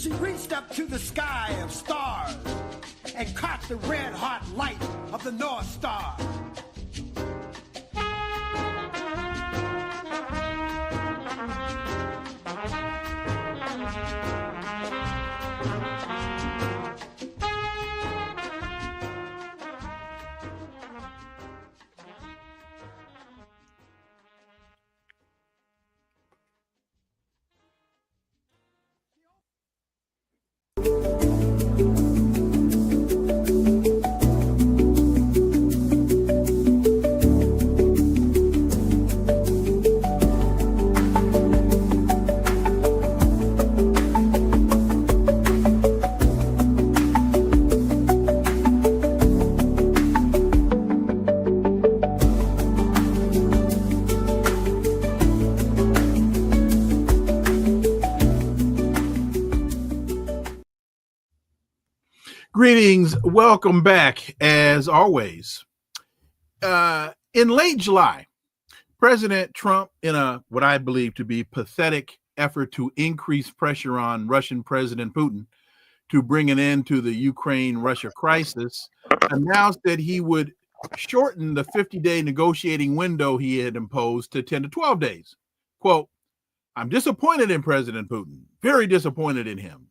She reached up to the sky of stars and caught the red-hot light of the North Star. Greetings. Welcome back, as always. In late July, President Trump, in a what I believe to be pathetic effort to increase pressure on Russian President Putin to bring an end to the Ukraine-Russia crisis, announced that he would shorten the 50-day negotiating window he had imposed to 10 to 12 days. Quote, "I'm disappointed in President Putin, very disappointed in him.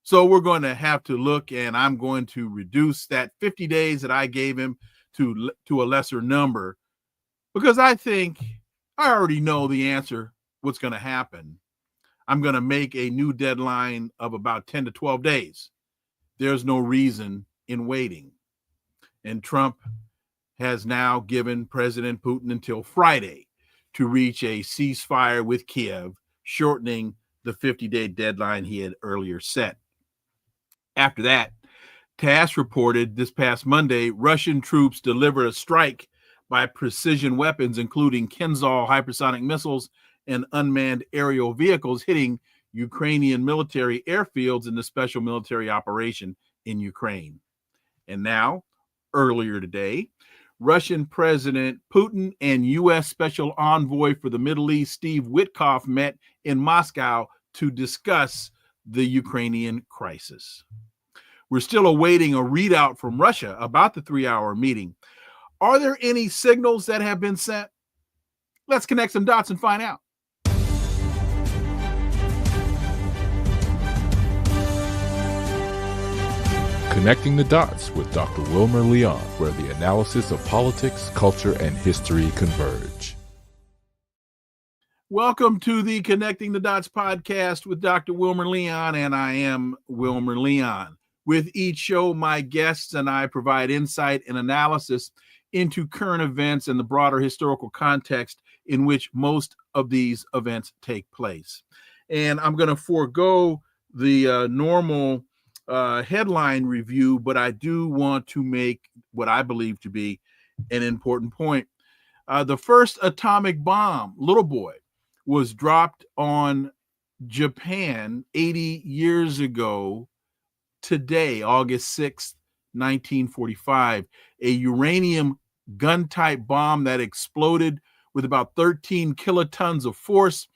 So we're going to have to look, and I'm going to reduce that 50 days that I gave him to a lesser number, because I think I already know the answer, what's going to happen. I'm going to make a new deadline of about 10 to 12 days. There's no reason in waiting." And Trump has now given President Putin until Friday to reach a ceasefire with Kiev, shortening the 50-day deadline he had earlier set. After that, TASS reported this past Monday, Russian troops delivered a strike by precision weapons, including Kinzhal hypersonic missiles and unmanned aerial vehicles, hitting Ukrainian military airfields in the special military operation in Ukraine. And now, earlier today, Russian President Putin and U.S. Special Envoy for the Middle East, Steve Witkoff, met in Moscow to discuss the Ukrainian crisis. We're still awaiting a readout from Russia about the 3-hour meeting. Are there any signals that have been sent? Let's connect some dots and find out. Connecting the Dots with Dr. Wilmer Leon, where the analysis of politics, culture, and history converge. Welcome to the Connecting the Dots podcast with Dr. Wilmer Leon, and I am Wilmer Leon. With each show, my guests and I provide insight and analysis into current events and the broader historical context in which most of these events take place. And I'm going to forego the normal headline review, but I do want to make what I believe to be an important point. The first atomic bomb, little boy, was dropped on Japan 80 years ago today, August 6th, 1945, a uranium gun-type bomb that exploded with about 13 kilotons of force.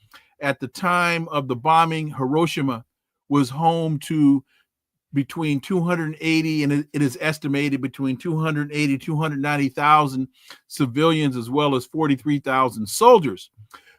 At the time of the bombing, Hiroshima was home to between 280 and it is estimated between 280 290,000 civilians, as well as 43,000 soldiers.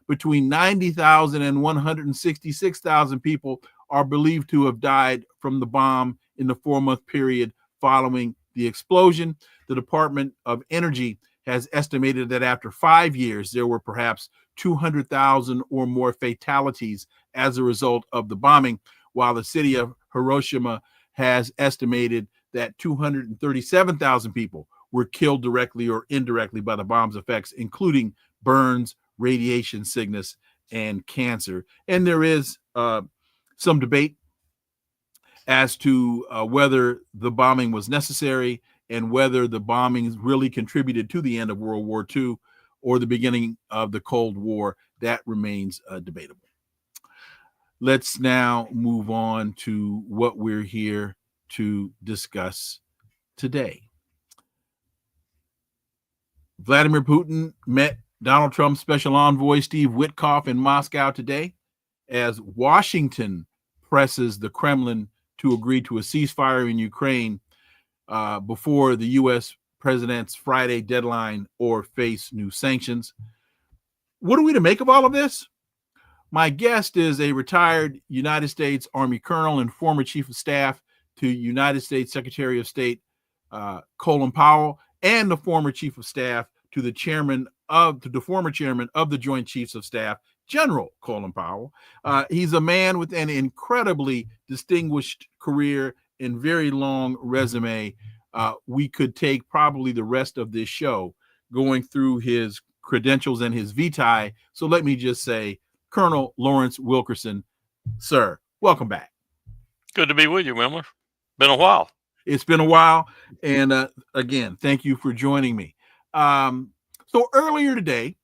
Between 90,000 and 166,000 people are believed to have died from the bomb in the 4-month period following the explosion. The Department of Energy has estimated that after 5 years, there were perhaps 200,000 or more fatalities as a result of the bombing, while the city of Hiroshima has estimated that 237,000 people were killed directly or indirectly by the bomb's effects, including burns, radiation sickness, and cancer. And there is some debate as to whether the bombing was necessary and whether the bombings really contributed to the end of World War II or the beginning of the Cold War. That remains debatable. Let's now move on to what we're here to discuss today. Vladimir Putin met Donald Trump's special envoy, Steve Witkoff, in Moscow today, as Washington presses the Kremlin to agree to a ceasefire in Ukraine before the U.S. president's Friday deadline or face new sanctions. What are we to make of all of this? My guest is a retired United States Army colonel and former chief of staff to United States Secretary of State Colin Powell, and the former chief of staff to the former chairman of the Joint Chiefs of Staff, General Colin Powell. He's a man with an incredibly distinguished career and very long resume. We could take probably the rest of this show going through his credentials and his vitae. So let me just say, Colonel Lawrence Wilkerson, sir, welcome back. Good to be with you, Wilmer. Been a while. It's been a while. And again, thank you for joining me. So earlier today,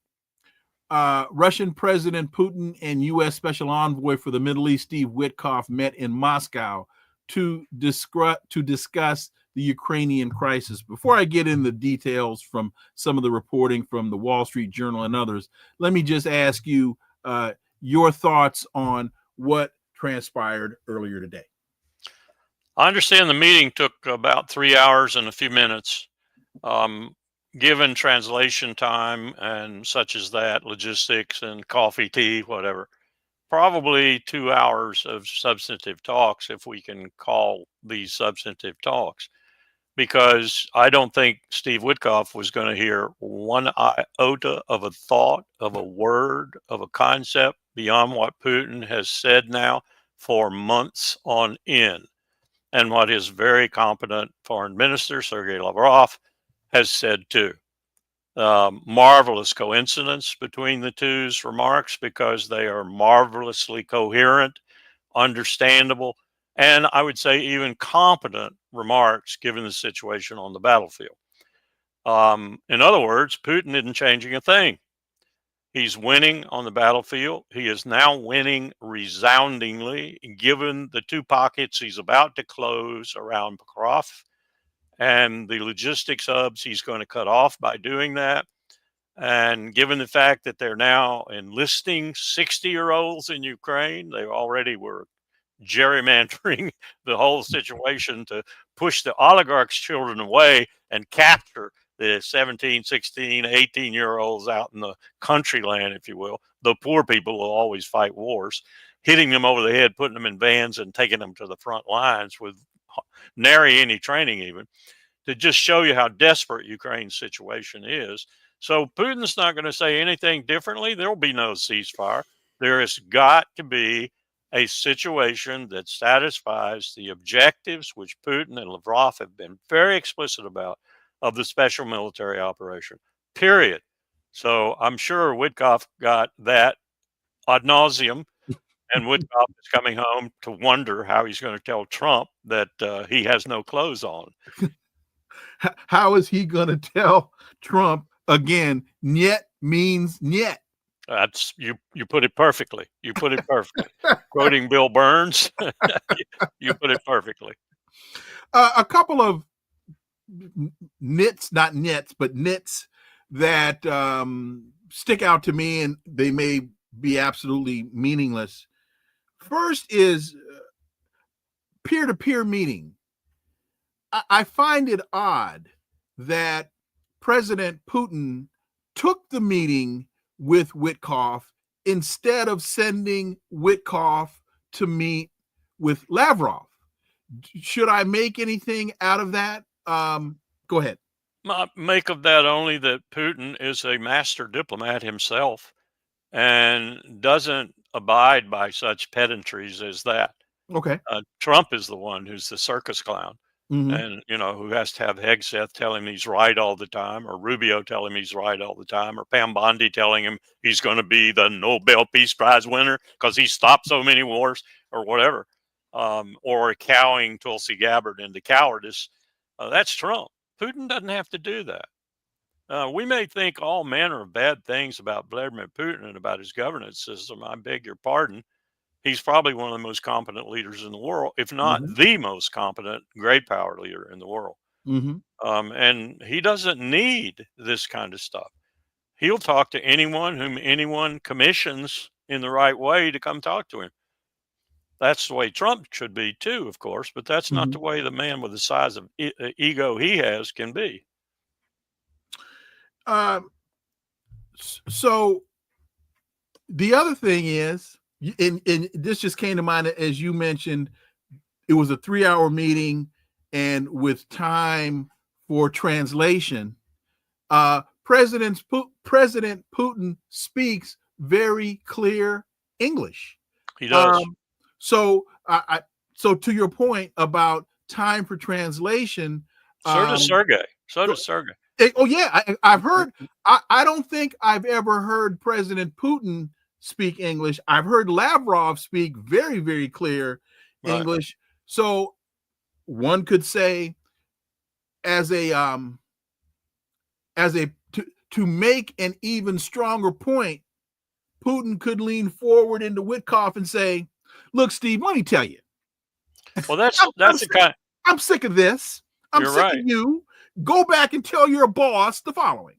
Russian President Putin and U.S. Special Envoy for the Middle East, Steve Witkoff, met in Moscow to discuss the Ukrainian crisis. Before I get into details from some of the reporting from the Wall Street Journal and others, let me just ask you your thoughts on what transpired earlier today. I understand the meeting took about 3 hours and a few minutes. Given translation time and such as that, logistics and coffee, tea, whatever, probably 2 hours of substantive talks, if we can call these substantive talks, because I don't think Steve Witkoff was going to hear one iota of a thought, of a word, of a concept beyond what Putin has said now for months on end, and what his very competent foreign minister, Sergei Lavrov, has said too. Marvelous coincidence between the two's remarks, because they are marvelously coherent, understandable, and I would say even competent remarks given the situation on the battlefield. In other words, Putin isn't changing a thing. He's winning on the battlefield. He is now winning resoundingly, given the two pockets he's about to close around Pokrovsk and the logistics hubs he's going to cut off by doing that. And given the fact that they're now enlisting 60-year-olds in Ukraine, they already were gerrymandering the whole situation to push the oligarchs' children away and capture the 17, 16, 18-year-olds out in the country land, if you will. The poor people will always fight wars, hitting them over the head, putting them in vans and taking them to the front lines with nary any training even, to just show you how desperate Ukraine's situation is. So Putin's not going to say anything differently. There will be no ceasefire. There has got to be a situation that satisfies the objectives which Putin and Lavrov have been very explicit about of the special military operation, period. So I'm sure Witkoff got that ad nauseum, and Witkoff is coming home to wonder how he's going to tell Trump that he has no clothes on. How is he going to tell Trump again? Niet means niet. That's you put it perfectly. You put it perfectly. Quoting Bill Burns, you put it perfectly. A couple of nits, not nits, but nits that stick out to me, and they may be absolutely meaningless. First is peer-to-peer meeting. I find it odd that President Putin took the meeting with Witkoff instead of sending Witkoff to meet with Lavrov. Should I make anything out of that? Go ahead. Make of that only that Putin is a master diplomat himself and doesn't abide by such pedantries as that. Okay. Trump is the one who's the circus clown. Mm-hmm. And, who has to have Hegseth tell him he's right all the time, or Rubio tell him he's right all the time, or Pam Bondi telling him he's going to be the Nobel Peace Prize winner because he stopped so many wars, or whatever, or cowing Tulsi Gabbard into cowardice. That's Trump. Putin doesn't have to do that. We may think all manner of bad things about Vladimir Putin and about his governance system. I beg your pardon. He's probably one of the most competent leaders in the world, if not the most competent great power leader in the world. And he doesn't need this kind of stuff. He'll talk to anyone whom anyone commissions in the right way to come talk to him. That's the way Trump should be too, of course, but that's not the way the man with the size of ego he has can be. So the other thing is, and this just came to mind as you mentioned, it was a 3-hour meeting, and with time for translation, President Putin speaks very clear English. He does. So to your point about time for translation, so does Sergey. Oh yeah, I've heard. I don't think I've ever heard President Putin speak English. I've heard Lavrov speak very, very clear English. So one could say, to make an even stronger point, Putin could lean forward into Witkoff and say, "Look, Steve, let me tell you. Well, that's the kind. I'm sick of this. I'm sick of you. Go back and tell your boss the following."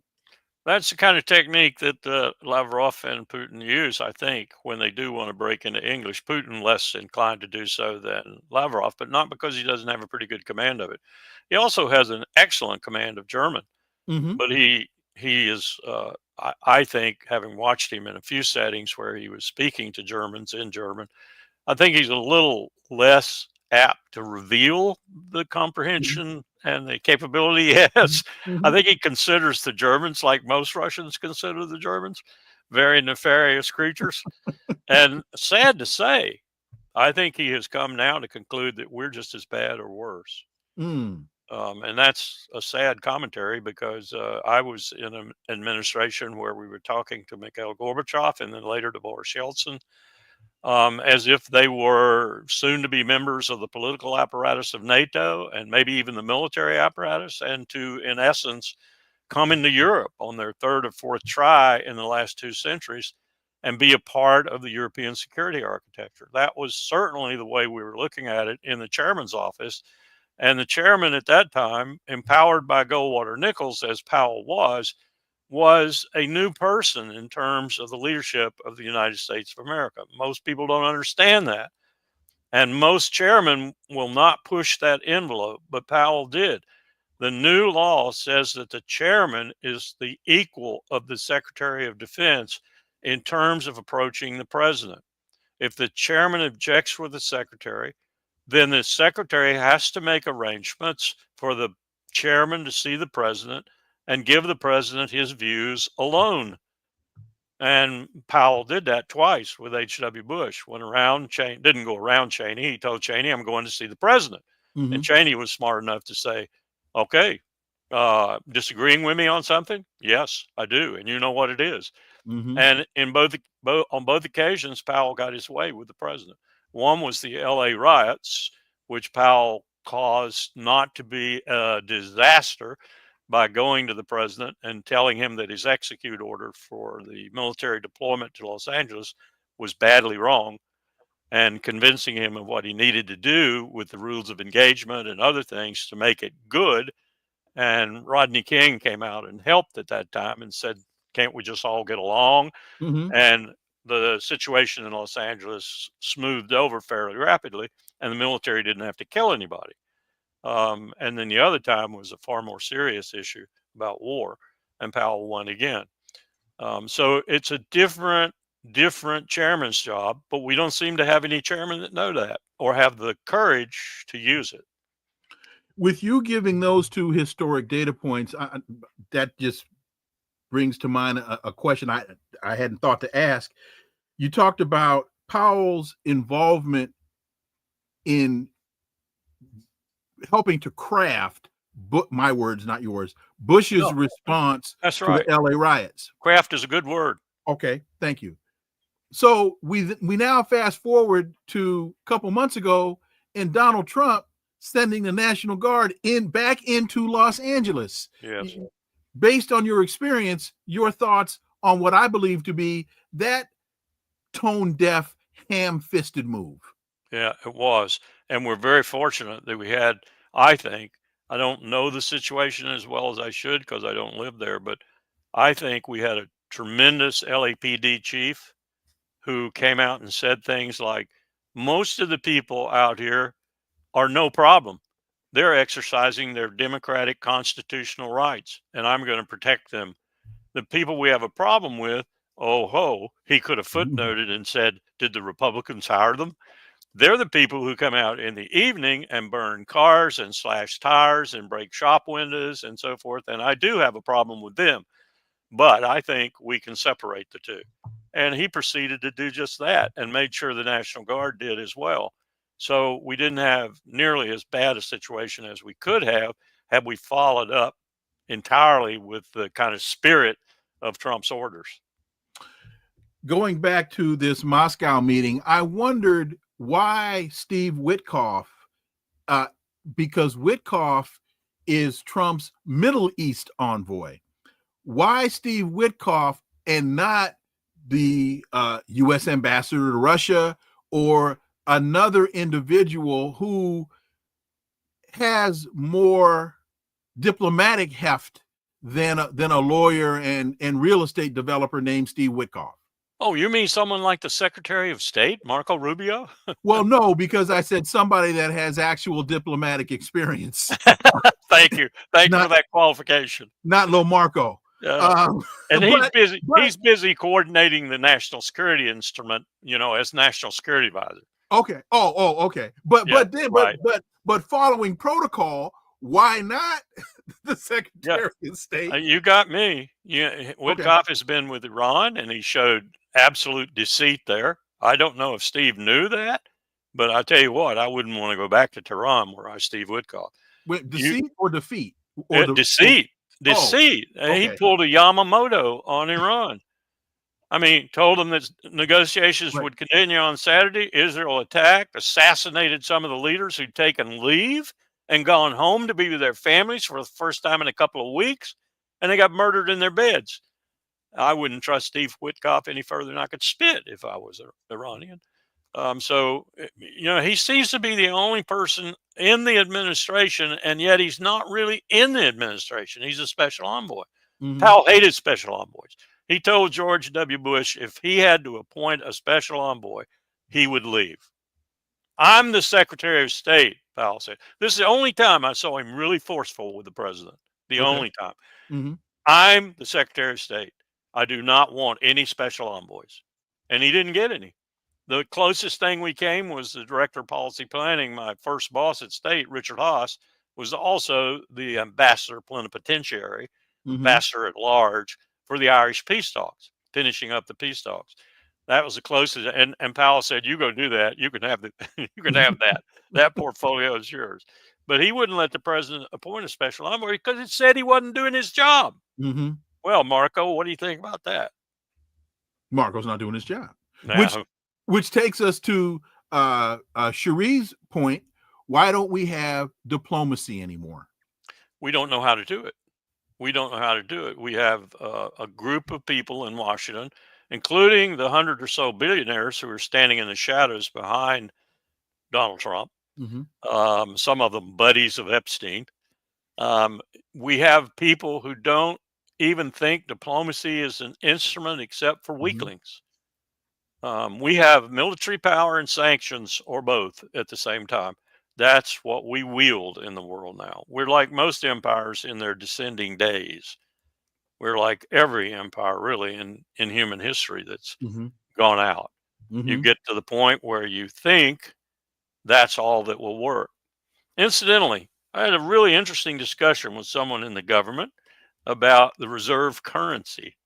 That's the kind of technique that Lavrov and Putin use, I think, when they do want to break into English. Putin less inclined to do so than Lavrov, but not because he doesn't have a pretty good command of it. He also has an excellent command of German, but he is, I think, having watched him in a few settings where he was speaking to Germans in German, I think he's a little less apt to reveal the comprehension and the capability he has. I think he considers the Germans, like most Russians consider the Germans, very nefarious creatures. And sad to say, I think he has come now to conclude that we're just as bad or worse. And that's a sad commentary, because I was in an administration where we were talking to Mikhail Gorbachev and then later to Boris Yeltsin, as if they were soon to be members of the political apparatus of NATO and maybe even the military apparatus, and to, in essence, come into Europe on their third or fourth try in the last 2 centuries and be a part of the European security architecture. That was certainly the way we were looking at it in the chairman's office. And the chairman at that time, empowered by Goldwater Nichols, as Powell was a new person in terms of the leadership of the United States of America. Most people don't understand that. And most chairmen will not push that envelope, but Powell did. The new law says that the chairman is the equal of the Secretary of Defense in terms of approaching the president. If the chairman objects with the secretary, then the secretary has to make arrangements for the chairman to see the president and give the president his views alone. And Powell did that twice with H.W. Bush. Went around, didn't go around Cheney. He told Cheney, "I'm going to see the president." And Cheney was smart enough to say, "Okay, disagreeing with me on something? Yes, I do. And you know what it is." And on both occasions, Powell got his way with the president. One was the L.A. riots, which Powell caused not to be a disaster by going to the president and telling him that his execute order for the military deployment to Los Angeles was badly wrong, and convincing him of what he needed to do with the rules of engagement and other things to make it good. And Rodney King came out and helped at that time and said, "Can't we just all get along?" And the situation in Los Angeles smoothed over fairly rapidly, and the military didn't have to kill anybody. And then the other time was a far more serious issue about war, and Powell won again. So it's a different chairman's job, but we don't seem to have any chairmen that know that or have the courage to use it. With you giving those 2 historic data points, that just brings to mind a question I hadn't thought to ask. You talked about Powell's involvement in helping to craft, my words, not yours, Bush's response to the LA riots. Craft is a good word. Okay, thank you. So we now fast forward to a couple months ago, and Donald Trump sending the National Guard back into Los Angeles. Yes. Based on your experience, your thoughts on what I believe to be that tone-deaf, ham-fisted move. Yeah, it was. And we're very fortunate that we had, I think, I don't know the situation as well as I should because I don't live there, but I think we had a tremendous LAPD chief who came out and said things like, Most of the people out here are no problem. They're exercising their democratic constitutional rights, and I'm going to protect them. The people we have a problem with, oh ho, he could have footnoted and said, did the Republicans hire them? They're the people who come out in the evening and burn cars and slash tires and break shop windows and so forth. And I do have a problem with them, but I think we can separate the two. And he proceeded to do just that and made sure the National Guard did as well. So we didn't have nearly as bad a situation as we could have had we followed up entirely with the kind of spirit of Trump's orders. Going back to this Moscow meeting, I wondered why Steve Witkoff, because Witkoff is Trump's Middle East envoy. Why Steve Witkoff and not the U.S. ambassador to Russia or another individual who has more diplomatic heft than a lawyer and real estate developer named Steve Witkoff? Oh, you mean someone like the Secretary of State, Marco Rubio? Well, no, because I said somebody that has actual diplomatic experience. Thank you. Thank you for that qualification. Not Lo Marco. And he's busy coordinating the national security instrument, as national security advisor. Okay. Okay. But following protocol, why not the Secretary of State? You got me. Witkoff has been with Iran, and he showed absolute deceit there. I don't know if Steve knew that, but I tell you what, I wouldn't want to go back to Tehran where I Steve Witkoff. Wait, deceit or defeat? Deceit. Deceit. Okay. He pulled a Yamamoto on Iran. I mean, told them that negotiations would continue on Saturday. Israel attacked, assassinated some of the leaders who'd taken leave and gone home to be with their families for the first time in a couple of weeks, and they got murdered in their beds. I wouldn't trust Steve Witkoff any further than I could spit if I was an Iranian. So, he seems to be the only person in the administration, and yet he's not really in the administration. He's a special envoy. Mm-hmm. Powell hated special envoys. He told George W. Bush if he had to appoint a special envoy, he would leave. I'm the Secretary of State, Powell said. This is the only time I saw him really forceful with the president. The only time. Mm-hmm. I'm the Secretary of State. I do not want any special envoys. And he didn't get any. The closest thing we came was the Director of Policy Planning. My first boss at State, Richard Haas, was also the ambassador plenipotentiary, ambassador at large for the Irish peace talks, finishing up the peace talks. That was the closest. And Powell said, "You go do that. You can have that. That portfolio is yours." But he wouldn't let the president appoint a special envoy because it said he wasn't doing his job. Mm-hmm. Well, Marco, what do you think about that? Marco's not doing his job. Which takes us to Cherie's point. Why don't we have diplomacy anymore? We don't know how to do it. We don't know how to do it. We have a group of people in Washington, including the 100 or so billionaires who are standing in the shadows behind Donald Trump. Mm-hmm. Some of them buddies of Epstein. We have people who don't even think diplomacy is an instrument except for weaklings. We have military power and sanctions, or both, at the same time. That's what we wield in the world now. We're like most empires in their descending days. We're like every empire, really, in human history that's gone out. Mm-hmm. You get to the point where you think that's all that will work. Incidentally, I had a really interesting discussion with someone in the government about the reserve currency.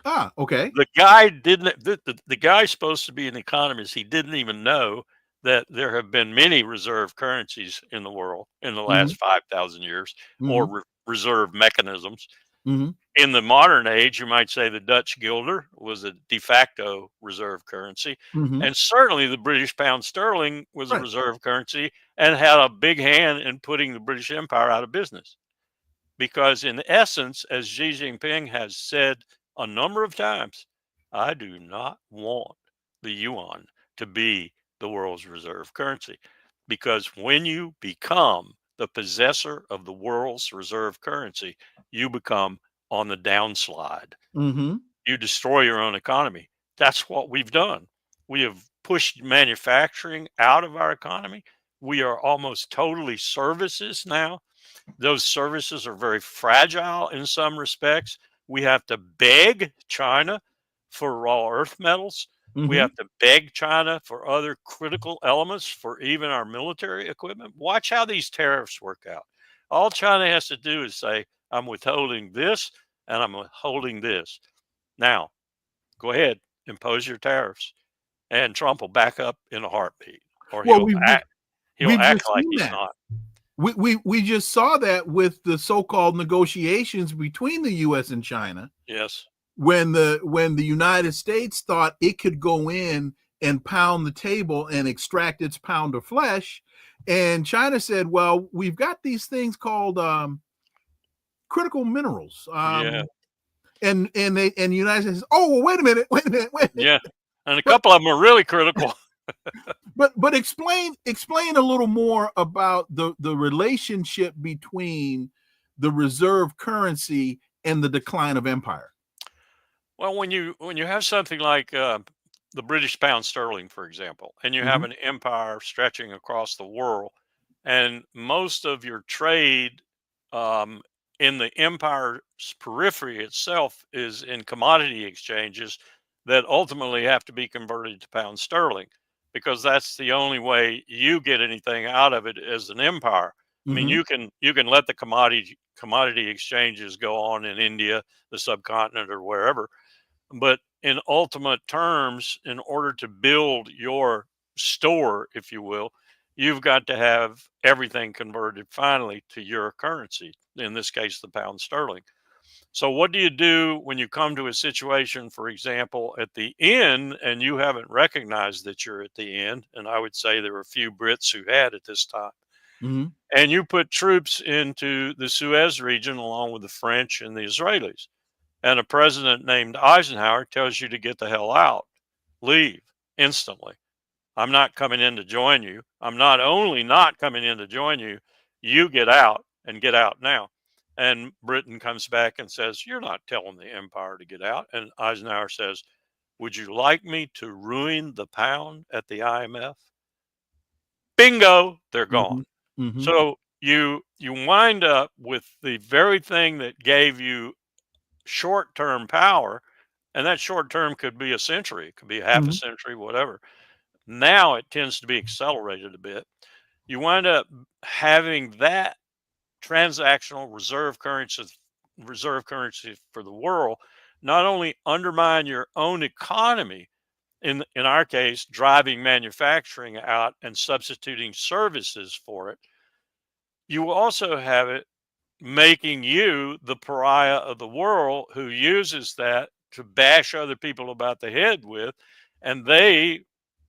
Ah, okay. The guy didn't. The guy's supposed to be an economist. He didn't even know that there have been many reserve currencies in the world in the last 5,000 years, or reserve mechanisms. Mm-hmm. In the modern age, you might say the Dutch guilder was a de facto reserve currency, and certainly the British pound sterling was a reserve currency and had a big hand in putting the British Empire out of business. Because in essence, as Xi Jinping has said a number of times, I do not want the yuan to be the world's reserve currency, because when you become the possessor of the world's reserve currency, you become on the downslide. You destroy your own economy. That's what we've done. We have pushed manufacturing out of our economy. We are almost totally services now. Those services are very fragile in some respects. We have to beg China for raw earth metals. We Mm-hmm. have to beg China for other critical elements for even our military equipment. Watch how these tariffs work out. All China has to do is say, I'm withholding this and I'm withholding this. Now, go ahead, impose your tariffs, and Trump will back up in a heartbeat, or Well, he'll we've act just like seen he's that. not. We just saw that with the so-called negotiations between the U.S. and China. Yes. When the United States thought it could go in and pound the table and extract its pound of flesh, and China said, "Well, we've got these things called critical minerals." Yeah. And the United States, "Oh, well, wait a minute. Yeah. And a But- couple of them are really critical. But explain a little more about the relationship between the reserve currency and the decline of empire. Well, when you have something like the British pound sterling, for example, and you have an empire stretching across the world, and most of your trade in the empire's periphery itself is in commodity exchanges that ultimately have to be converted to pound sterling, because that's the only way you get anything out of it as an empire. I mean, you can let the commodity exchanges go on in India, the subcontinent, or wherever, but in ultimate terms, in order to build your store, if you will, you've got to have everything converted finally to your currency, in this case, the pound sterling. So what do you do when you come to a situation, for example, at the end, and you haven't recognized that you're at the end? And I would say there were a few Brits who had at this time. And you put troops into the Suez region along with the French and the Israelis. And a president named Eisenhower tells you to get the hell out, leave instantly. I'm not coming in to join you. I'm not only not coming in to join you, you get out, and get out now. And Britain comes back and says, you're not telling the empire to get out. And Eisenhower says, would you like me to ruin the pound at the IMF? Bingo, they're gone. So you wind up with the very thing that gave you short-term power, and that short-term could be a century, it could be half a century, whatever. Now it tends to be accelerated a bit. You wind up having that transactional reserve currency for the world not only undermine your own economy, in our case, driving manufacturing out and substituting services for it, you also have it making you the pariah of the world who uses that to bash other people about the head with, and they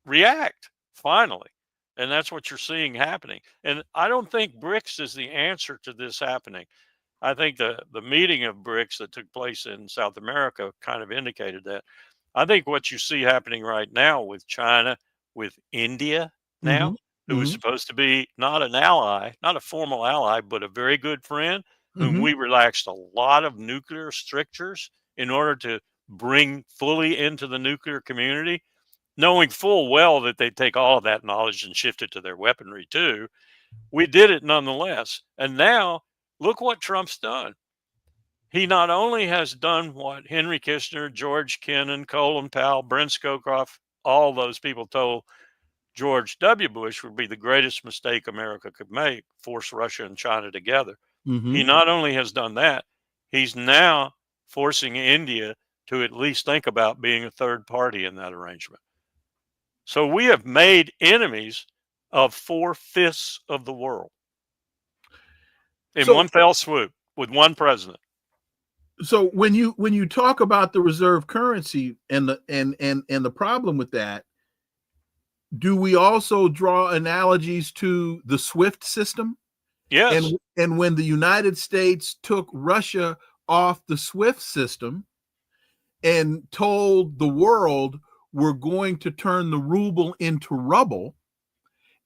react finally. And that's what you're seeing happening. And I don't think BRICS is the answer to this happening. I think the meeting of BRICS that took place in South America kind of indicated that. I think what you see happening right now with China, with India now, who is supposed to be not an ally, not a formal ally, but a very good friend, whom we relaxed a lot of nuclear strictures in order to bring fully into the nuclear community, knowing full well that they take all of that knowledge and shift it to their weaponry too. We did it nonetheless. And now look what Trump's done. He not only has done what Henry Kissinger, George Kennan, Colin, Powell, Brent Scowcroft, all those people told George W. Bush would be the greatest mistake America could make, force Russia and China together. He not only has done that, he's now forcing India to at least think about being a third party in that arrangement. So we have made enemies of 4/5 of the world in one fell swoop with one president. So when you talk about the reserve currency and the problem with that, do we also draw analogies to the SWIFT system? Yes. And when the United States took Russia off the SWIFT system and told the world we're going to turn the ruble into rubble,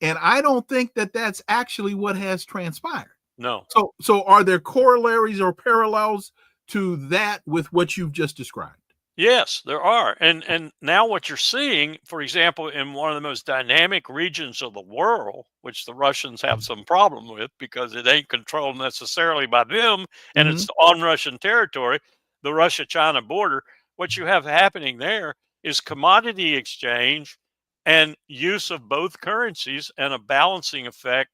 and I don't think that that's actually what has transpired. No. So are there corollaries or parallels to that with what you've just described? Yes, there are. And now what you're seeing, for example, in one of the most dynamic regions of the world, which the Russians have some problem with because it ain't controlled necessarily by them and Hmm. it's on Russian territory, the Russia-China border, what you have happening there is commodity exchange and use of both currencies and a balancing effect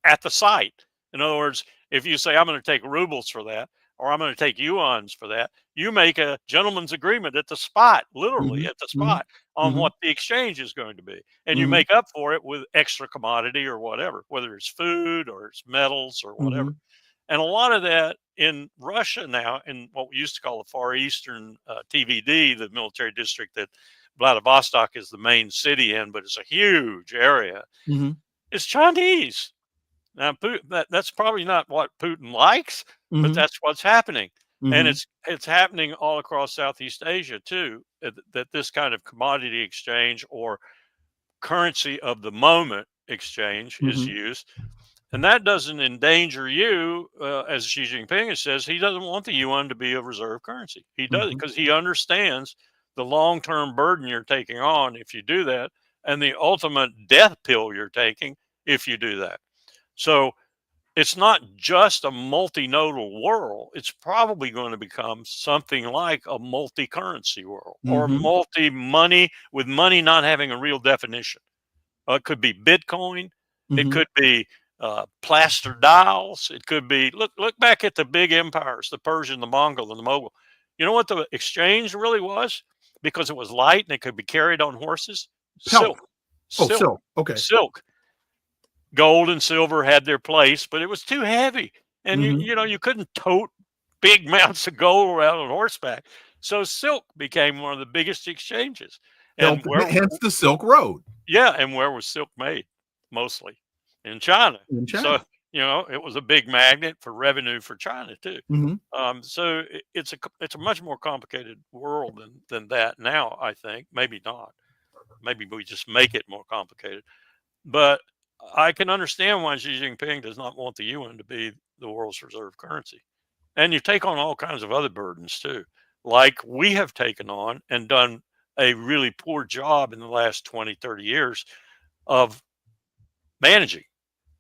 at the site. In other words, if you say, I'm going to take rubles for that, or I'm going to take yuans for that, you make a gentleman's agreement at the spot, literally Hmm. at the Hmm. spot, on Hmm. what the exchange is going to be. And you Hmm. make up for it with extra commodity or whatever, whether it's food or it's metals or whatever. Hmm. And a lot of that in Russia now, in what we used to call the Far Eastern TVD, the military district that Vladivostok is the main city in, but it's a huge area, Hmm. is Chinese. Now, that's probably not what Putin likes, but Hmm. that's what's happening, and Hmm. it's happening all across Southeast Asia too. That this kind of commodity exchange or currency of the moment exchange is Hmm. used, and that doesn't endanger you, as Xi Jinping says. He doesn't want the yuan to be a reserve currency. He does Hmm. because he understands the long-term burden you're taking on if you do that, and the ultimate death pill you're taking if you do that. So it's not just a multinodal world. It's probably going to become something like a multi-currency world or Hmm. multi-money with money not having a real definition. It could be Bitcoin. It Hmm. could be plaster dials. It could be look back at the big empires, the Persian, the Mongol, and the Mogul. You know what the exchange really was? Because it was light and it could be carried on horses. Pelt. Silk, Oh, silk, silk. Okay. silk. Gold and silver had their place, but it was too heavy. And you Hmm. you know, you couldn't tote big amounts of gold around on horseback. So silk became one of the biggest exchanges. And where Hence the Silk Road yeah, and where was silk made? Mostly in China. in So, China. it was a big magnet for revenue for China too. Hmm. So it's a much more complicated world than that now, I think. Maybe not. Maybe we just make it more complicated. But I can understand why Xi Jinping does not want the yuan to be the world's reserve currency. And you take on all kinds of other burdens too, like we have taken on and done a really poor job in the last 20, 30 years of managing.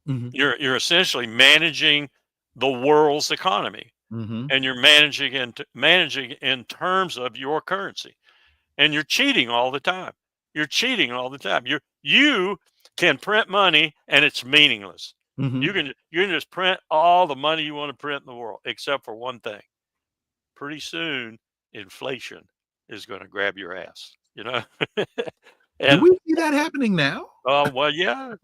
Hmm. You're essentially managing the world's economy, Hmm. and you're managing in terms of your currency, and you're cheating all the time. You're cheating all the time. You can print money and it's meaningless. Hmm. You can just print all the money you want to print in the world, except for one thing. Pretty soon, inflation is going to grab your ass. Do And we see that happening now? well, yeah,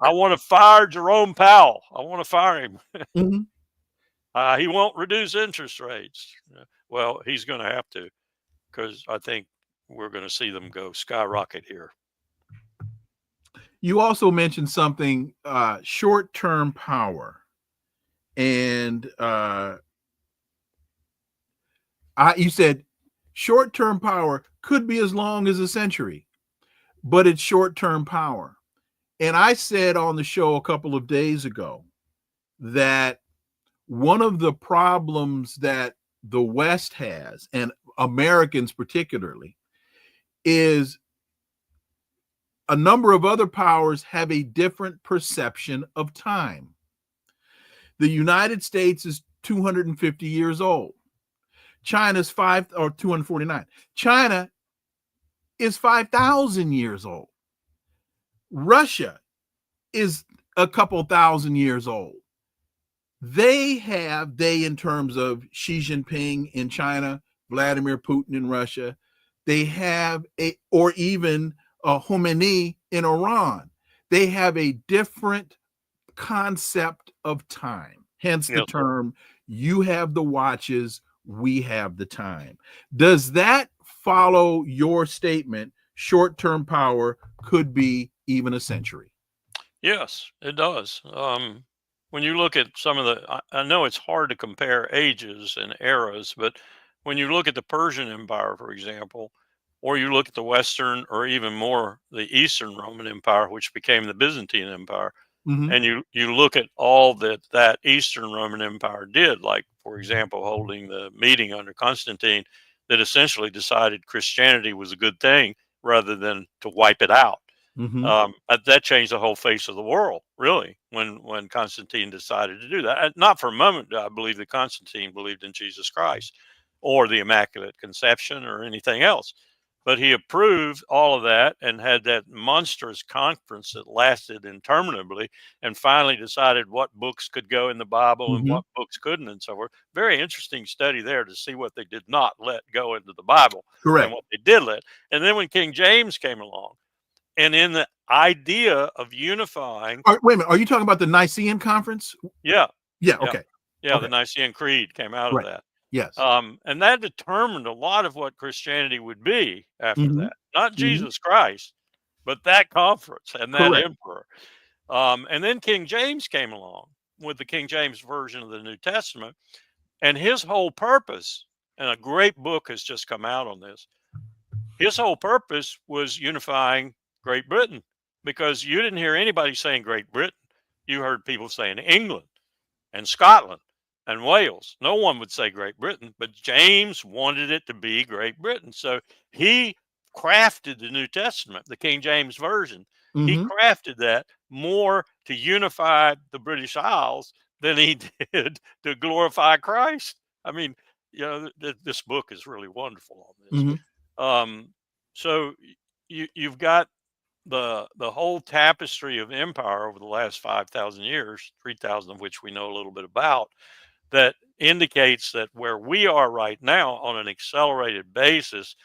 I want to fire Jerome Powell. I want to fire him. Hmm. He won't reduce interest rates. Well, he's going to have to, because I think we're going to see them go skyrocket here. You also mentioned something, short-term power, and you said short-term power could be as long as a century, but it's short-term power. And I said on the show a couple of days ago that one of the problems that the West has, and Americans particularly, is a number of other powers have a different perception of time. The United States is 250 years old. China's 249. China is 5,000 years old. Russia is a couple thousand years old. They in terms of Xi Jinping in China, Vladimir Putin in Russia, they have or even Khomeini in Iran. They have a different concept of time. Hence the Yes, sir. term, you have the watches, we have the time. Does that follow your statement? Short-term power could be even a century. Yes, it does. When you look at some of I know it's hard to compare ages and eras, but when you look at the Persian Empire, for example, or you look at the Western or even more the Eastern Roman Empire, which became the Byzantine Empire, Mm-hmm. and you look at all that Eastern Roman Empire did, like, for example, holding the meeting under Constantine, that essentially decided Christianity was a good thing rather than to wipe it out. That changed the whole face of the world, really, when Constantine decided to do that. Not for a moment do I believe that Constantine believed in Jesus Christ or the Immaculate Conception or anything else. But he approved all of that and had that monstrous conference that lasted interminably, and finally decided what books could go in the Bible and what books couldn't, and so forth. Very interesting study there to see what they did not let go into the Bible and what they did let. And then when King James came along, and in the idea of unifying. Wait a minute. Are you talking about the Nicene Conference? Yeah. Yeah. Okay. Yeah. The Nicene Creed came out of that. Yes. And that determined a lot of what Christianity would be after that. Not Jesus Christ, but that conference and that emperor. And then King James came along with the King James version of the New Testament. And his whole purpose, and a great book has just come out on this, his whole purpose was unifying Great Britain, because you didn't hear anybody saying Great Britain. You heard people saying England and Scotland and Wales. No one would say Great Britain, but James wanted it to be Great Britain. So he crafted the New Testament, the King James Version. He crafted that more to unify the British Isles than he did to glorify Christ. I mean, this book is really wonderful on this. So you've got the whole tapestry of empire over the last 5,000 years, 3,000 of which we know a little bit about, that indicates that where we are right now on an accelerated basis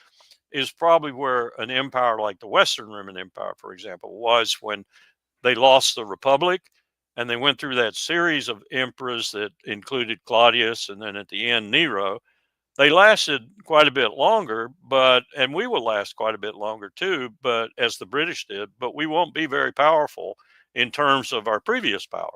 is probably where an empire like the Western Roman Empire, for example, was when they lost the Republic, and they went through that series of emperors that included Claudius and then at the end Nero. They lasted quite a bit longer, and we will last quite a bit longer too, but as the British did, but we won't be very powerful in terms of our previous power.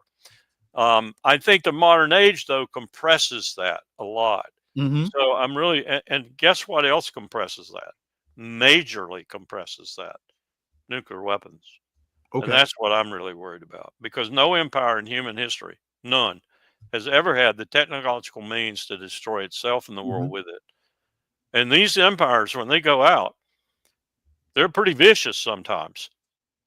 I think the modern age, though, compresses that a lot. So I'm really, and guess what else compresses that? Majorly compresses that: nuclear weapons. And that's what I'm really worried about, because no empire in human history, none, has ever had the technological means to destroy itself and the world with it. And these empires, when they go out, they're pretty vicious sometimes.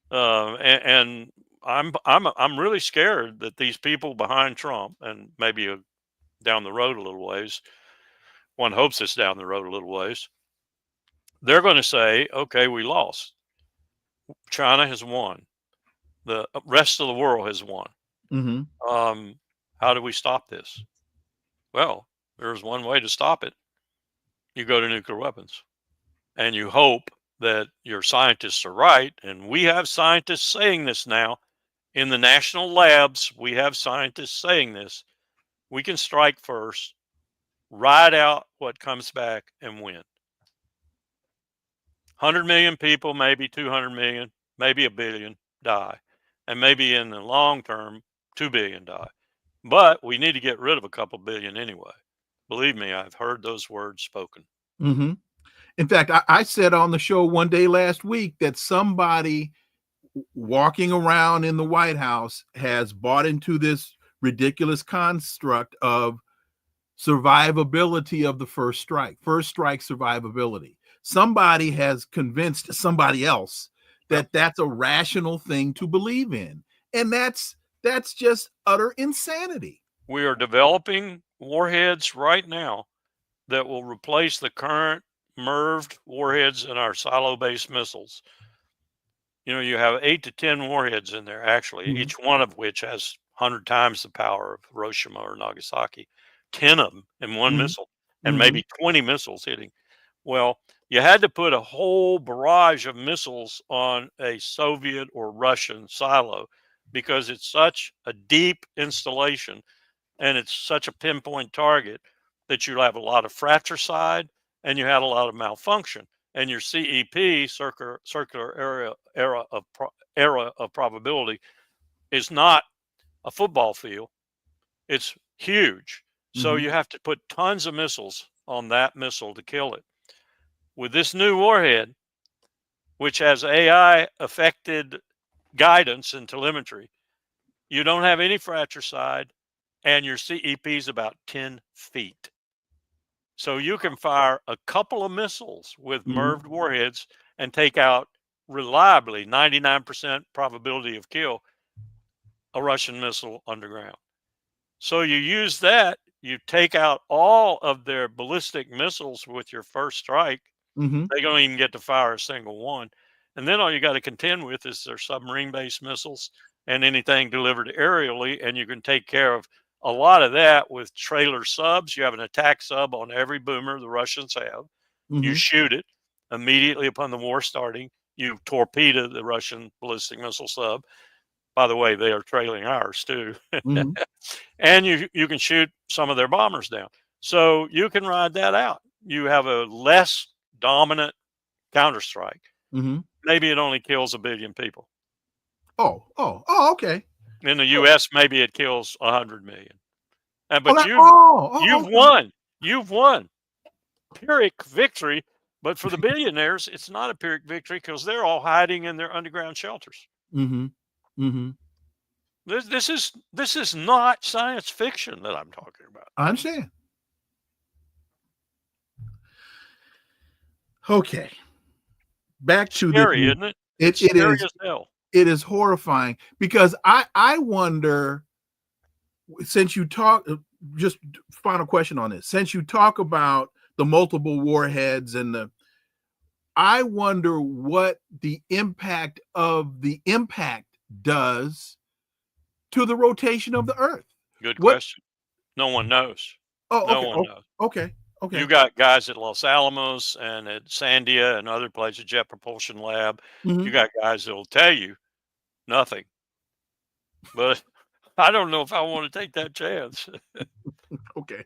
And I'm really scared that these people behind Trump, and maybe down the road a little ways, one hopes it's down the road a little ways, they're going to say, okay, we lost. China has won. The rest of the world has won. How do we stop this? Well, there's one way to stop it. You go to nuclear weapons, and you hope that your scientists are right. And we have scientists saying this now in the national labs. We have scientists saying this. We can strike first, ride out what comes back, and win. 100 million people, maybe 200 million, maybe a billion die. And maybe in the long term, 2 billion die. But we need to get rid of a couple billion anyway. Believe me, I've heard those words spoken. In fact, I said on the show one day last week that somebody walking around in the White House has bought into this ridiculous construct of survivability of the first strike survivability. Somebody has convinced somebody else that that's a rational thing to believe in. And that's just utter insanity. We are developing warheads right now that will replace the current MIRV warheads in our silo-based missiles. You have 8 to 10 warheads in there, actually, each one of which has 100 times the power of Hiroshima or Nagasaki. 10 of them in one missile, and maybe 20 missiles hitting. Well, you had to put a whole barrage of missiles on a Soviet or Russian silo because it's such a deep installation and it's such a pinpoint target that you have a lot of fratricide and you had a lot of malfunction. And your CEP, circular area of probability, is not a football field. It's huge. So you have to put tons of missiles on that missile to kill it. With this new warhead, which has AI affected guidance and telemetry, you don't have any fratricide, and your CEP is about 10 feet. So you can fire a couple of missiles with Mhm. MIRV warheads and take out reliably 99% probability of kill a Russian missile underground. So you use that, you take out all of their ballistic missiles with your first strike. Mhm. They don't even get to fire a single one. And then all you got to contend with is their submarine based missiles and anything delivered aerially. And you can take care of a lot of that with trailer subs. You have an attack sub on every boomer the Russians have. You Mhm. shoot it immediately upon the war starting. You torpedo the Russian ballistic missile sub. By the way, they are trailing ours too. Mhm. And you can shoot some of their bombers down. So you can ride that out. You have a less dominant counterstrike. Mhm. Maybe it only kills 1 billion people. Oh, okay. In the Oh, U.S., maybe it kills 100 million. oh, But you've okay. won. You've won. Pyrrhic victory. But for the billionaires, it's not a Pyrrhic victory because they're all hiding in their underground shelters. Mhm. Mhm. This is not science fiction that I'm talking about. I understand. Okay. Back to this. Scary, isn't it? It It's scary is. as hell. It is horrifying because I wonder, since you talk, just final question on this, since you talk about the multiple warheads I wonder what the impact of the impact does to the rotation of the earth. Good What? question. No one knows. Oh, No okay. one knows. Okay. Okay. You got guys at Los Alamos and at Sandia and other places, Jet Propulsion Lab. You Mhm. got guys that will tell you nothing. But I don't know if I want to take that chance. Okay.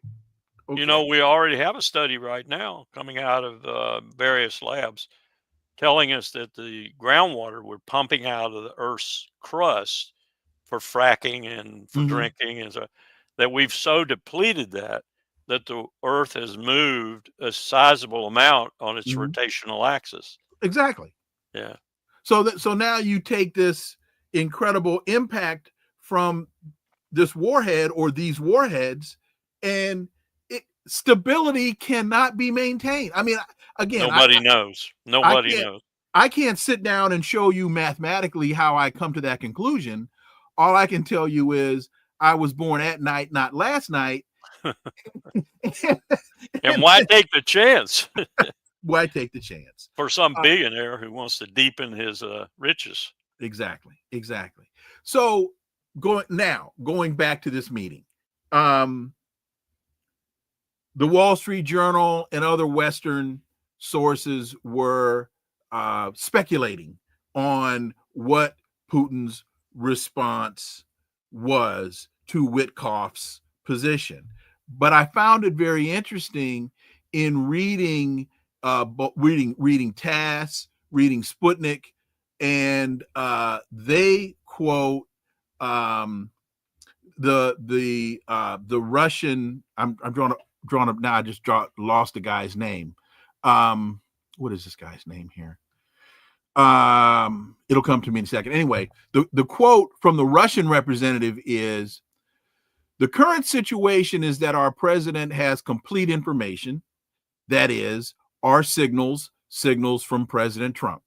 You Okay. know, we already have a study right now coming out of various labs telling us that the groundwater we're pumping out of the Earth's crust for fracking and for Mhm. drinking and so that we've so depleted that the Earth has moved a sizable amount on its Mhm. rotational axis. Exactly. Yeah. So now you take this incredible impact from this warhead or these warheads, and stability cannot be maintained. I mean, again, Nobody knows. I Nobody can't knows. I can't sit down and show you mathematically how I come to that conclusion. All I can tell you is I was born at night, not last night. And why take the chance Why take the chance? for some billionaire who wants to deepen his riches? Exactly. So going back to this meeting, the Wall Street Journal and other Western sources were speculating on what Putin's response was to Witkoff's position. But I found it very interesting in reading TASS, reading Sputnik, and they quote the Russian. I'm drawn up now. I just lost the guy's name. What is this guy's name here? It'll come to me in a second. Anyway, the quote from the Russian representative is, "The current situation is that our president has complete information, that is, our signals from President Trump.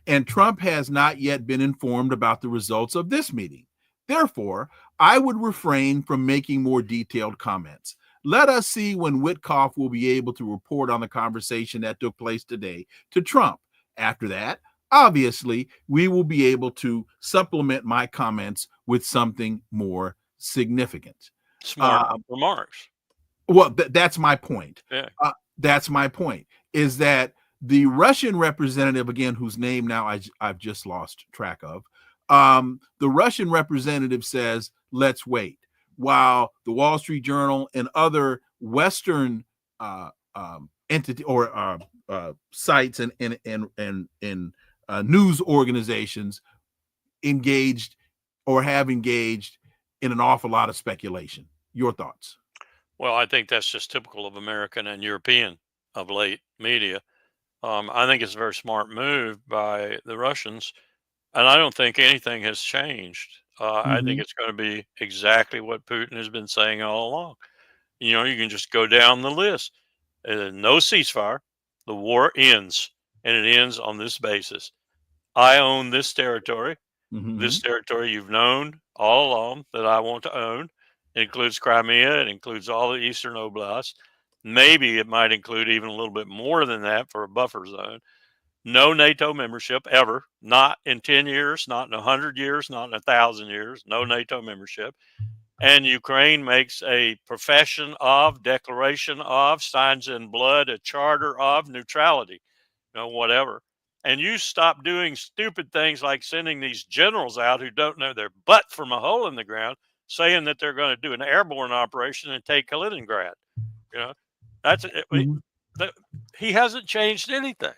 And Trump has not yet been informed about the results of this meeting. Therefore, I would refrain from making more detailed comments. Let us see when Witkoff will be able to report on the conversation that took place today to Trump. After that, obviously, we will be able to supplement my comments with something more significant." Smart remarks. Well, that's my point. Yeah. That's my point, is that the Russian representative, again, whose name now I've just lost track of, the Russian representative says, let's wait, while the Wall Street Journal and other Western entity or sites and news organizations engaged or have engaged in an awful lot of speculation. Your thoughts? Well, I think that's just typical of American and European of late media. I think it's a very smart move by the Russians, and I don't think anything has changed. I think it's going to be exactly what Putin has been saying all along. You know, you can just go down the list. No ceasefire. The war ends, and it ends on this basis. I own this territory. This territory you've known all along that I want to own. It includes Crimea. It includes all the Eastern Oblasts. Maybe it might include even a little bit more than that for a buffer zone. No NATO membership ever, not in 10 years, not in 100 years, not in 1,000 years, no NATO membership. And Ukraine makes a profession of, declaration of, signs in blood, a charter of neutrality, whatever. And you stop doing stupid things like sending these generals out who don't know their butt from a hole in the ground, saying that they're going to do an airborne operation and take Kaliningrad. That's he hasn't changed anything.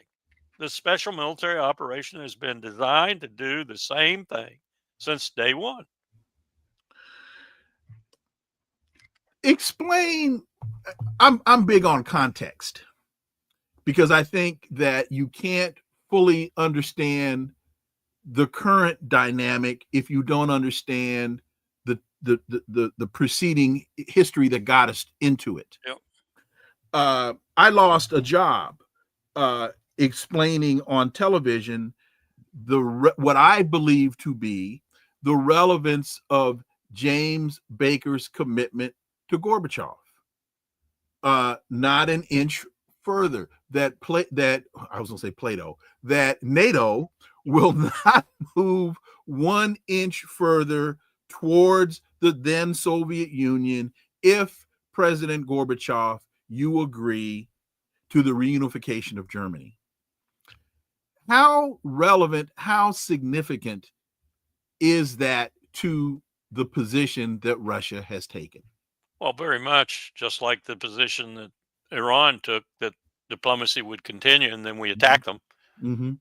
The special military operation has been designed to do the same thing since day one. Explain. I'm big on context, because I think that you can't fully understand the current dynamic if you don't understand the preceding history that got us into it. Yep. I lost a job explaining on television what I believe to be the relevance of James Baker's commitment to Gorbachev. Not an inch further. That NATO will not move 1 inch further towards the then Soviet Union if President Gorbachev, you agree to the reunification of Germany. How relevant, how significant is that to the position that Russia has taken? Well, very much just like the position that Iran took, that diplomacy would continue and then we attack them. And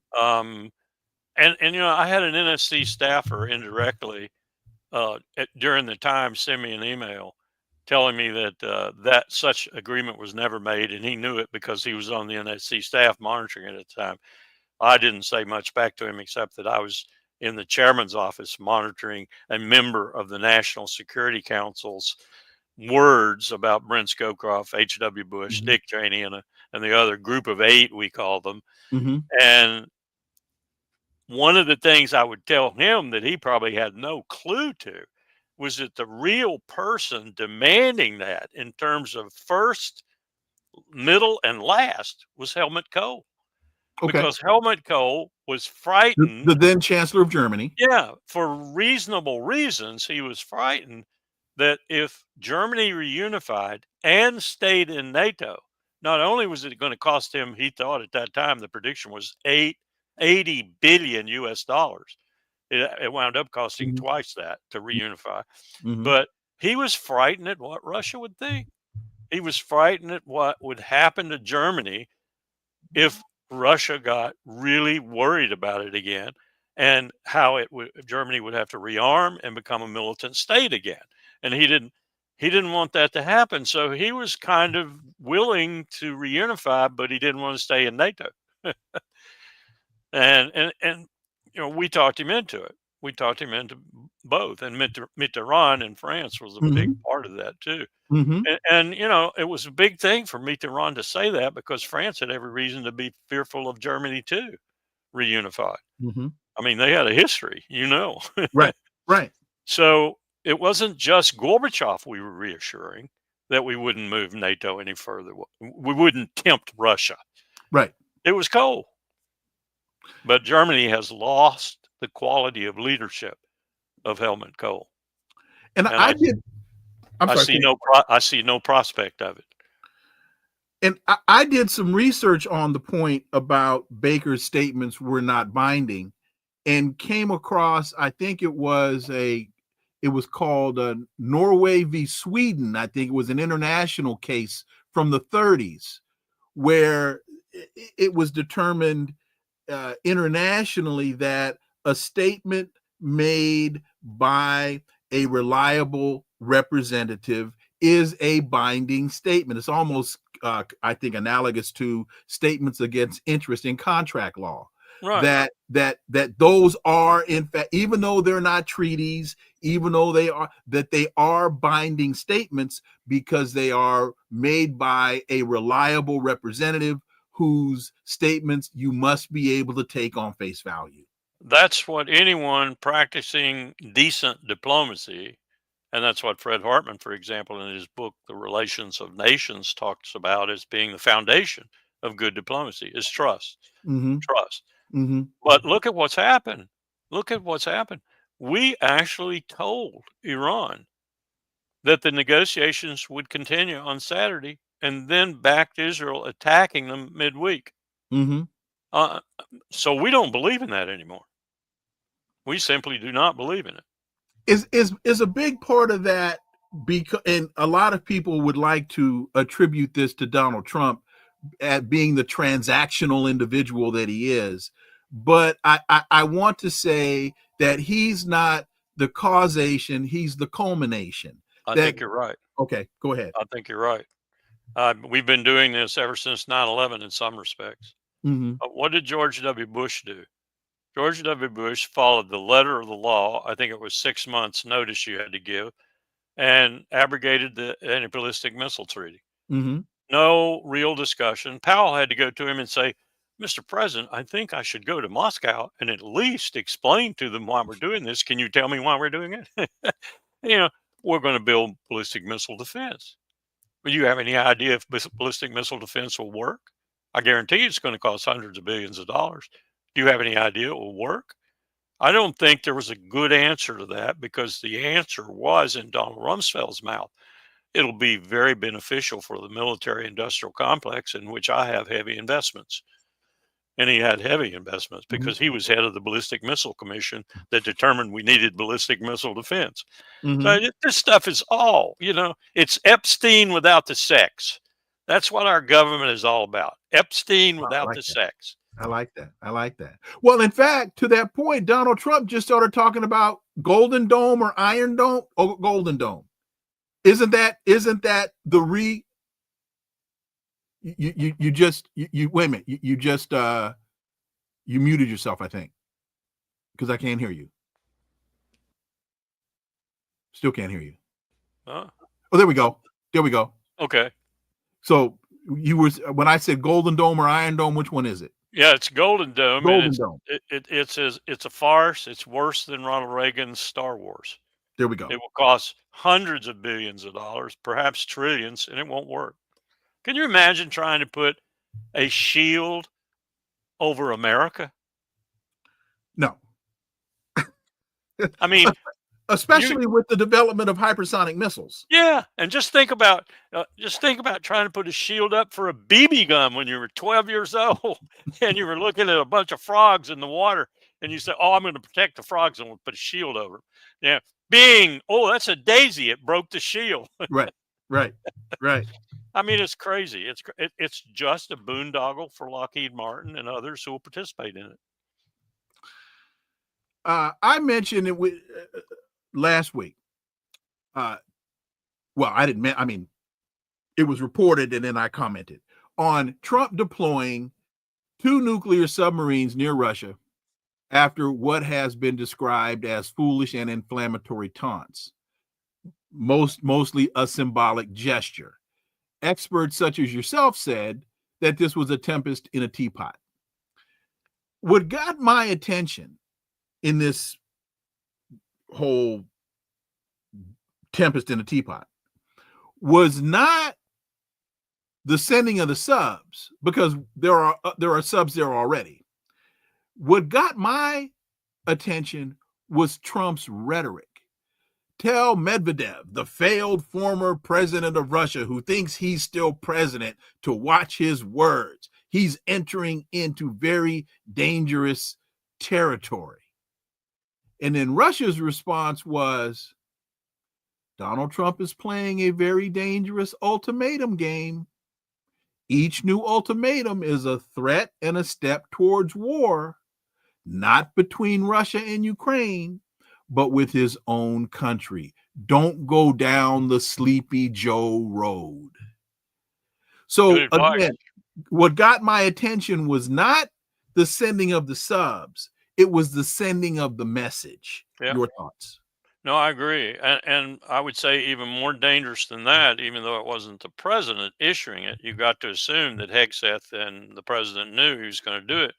I had an NSC staffer indirectly during the time send me an email telling me that such agreement was never made, and he knew it because he was on the NSC staff monitoring it at the time. I didn't say much back to him except that I was in the chairman's office monitoring a member of the National Security Council's words about Brent Scowcroft, H.W. Bush, Dick Cheney, and the other group of 8, we call them. And one of the things I would tell him that he probably had no clue to was that the real person demanding that in terms of first, middle, and last was Helmut Kohl. Okay. Because Helmut Kohl was frightened. The then Chancellor of Germany. Yeah, for reasonable reasons, he was frightened that if Germany reunified and stayed in NATO, not only was it going to cost him, he thought at that time, the prediction was $80 billion US. It wound up costing twice that to reunify. But he was frightened at what Russia would think. He was frightened at what would happen to Germany if Russia got really worried about it again, and how Germany would have to rearm and become a militant state again. And he didn't want that to happen. So he was kind of willing to reunify, but he didn't want to stay in NATO. and we talked him into it. We talked him into both. And Mitterrand in France was a big part of that too. And it was a big thing for Mitterrand to say that, because France had every reason to be fearful of Germany too, reunified. I mean, they had a history, Right. So it wasn't just Gorbachev we were reassuring that we wouldn't move NATO any further. We wouldn't tempt Russia. Right. It was Kohl. But Germany has lost the quality of leadership of Helmut Kohl. And I see no prospect of it. And I did some research on the point about Baker's statements were not binding, and came across, I think it was called Norway v. Sweden. I think it was an international case from the 30s, where it was determined internationally that a statement made by a reliable representative is a binding statement. It's almost, I think, analogous to statements against interest in contract law. Right. that those are, in fact, even though they're not treaties, even though they are binding statements, because they are made by a reliable representative whose statements you must be able to take on face value. That's what anyone practicing decent diplomacy, and that's what Fred Hartman, for example, in his book, The Relations of Nations, talks about as being the foundation of good diplomacy is trust. Mm-hmm. Trust. Mm-hmm. But look at what's happened. Look at what's happened. We actually told Iran that the negotiations would continue on Saturday and then backed Israel attacking them midweek. Mm-hmm. So we don't believe in that anymore. We simply do not believe in it. Is a big part of that, because, and a lot of people would like to attribute this to Donald Trump at being the transactional individual that he is, but I want to say that he's not the causation, he's the culmination. I think you're right. Okay, go ahead. I think you're right. We've been doing this ever since 9/11 in some respects. Mm-hmm. But what did George W. Bush do? George W. Bush followed the letter of the law. I think it was 6 months notice you had to give, and abrogated the anti-ballistic missile treaty. Mm-hmm. No real discussion. Powell had to go to him and say, Mr. President, I think I should go to Moscow and at least explain to them why we're doing this. Can you tell me why we're doing it? We're going to build ballistic missile defense. Do you have any idea if ballistic missile defense will work? I guarantee it's going to cost hundreds of billions of dollars. Do you have any idea it will work? I don't think there was a good answer to that, because the answer was in Donald Rumsfeld's mouth. It'll be very beneficial for the military industrial complex, in which I have heavy investments. And he had heavy investments because he was head of the Ballistic Missile Commission that determined we needed ballistic missile defense. Mm-hmm. So this stuff is all, it's Epstein without the sex. That's what our government is all about. Epstein without the sex. I like that. Well, in fact, to that point, Donald Trump just started talking about Golden Dome or Iron Dome. Oh, Golden Dome. Isn't that the you wait a minute. You just you muted yourself, I think, because I can't hear you. Still can't hear you. Oh, there we go. Okay. So you were, when I said Golden Dome or Iron Dome, which one is it? Yeah, it's Golden Dome. Golden Dome. It's a farce. It's worse than Ronald Reagan's Star Wars. There we go. It will cost hundreds of billions of dollars, perhaps trillions, and it won't work. Can you imagine trying to put a shield over America? No. I mean, especially with the development of hypersonic missiles. Yeah, and just think about trying to put a shield up for a BB gun when you were 12 years old, and you were looking at a bunch of frogs in the water, and you said, "Oh, I'm going to protect the frogs, and we'll put a shield over them." Yeah, that's a daisy. It broke the shield. Right. I mean, it's crazy. It's just a boondoggle for Lockheed Martin and others who will participate in it. I mentioned it last week. Well, I didn't. I mean, it was reported, and then I commented on Trump deploying 2 nuclear submarines near Russia after what has been described as foolish and inflammatory taunts. Mostly a symbolic gesture. Experts such as yourself said that this was a tempest in a teapot. What got my attention in this whole tempest in a teapot was not the sending of the subs, because there are subs there already. What got my attention was Trump's rhetoric. Tell Medvedev, the failed former president of Russia who thinks he's still president, to watch his words. He's entering into very dangerous territory. And then Russia's response was, Donald Trump is playing a very dangerous ultimatum game. Each new ultimatum is a threat and a step towards war, not between Russia and Ukraine, but with his own country. Don't go down the Sleepy Joe road. So again, what got my attention was not the sending of the subs. It was the sending of the message. Yeah. Your thoughts? No, I agree. And I would say even more dangerous than that, even though it wasn't the president issuing it, you got to assume that Hegseth and the president knew he was going to do it,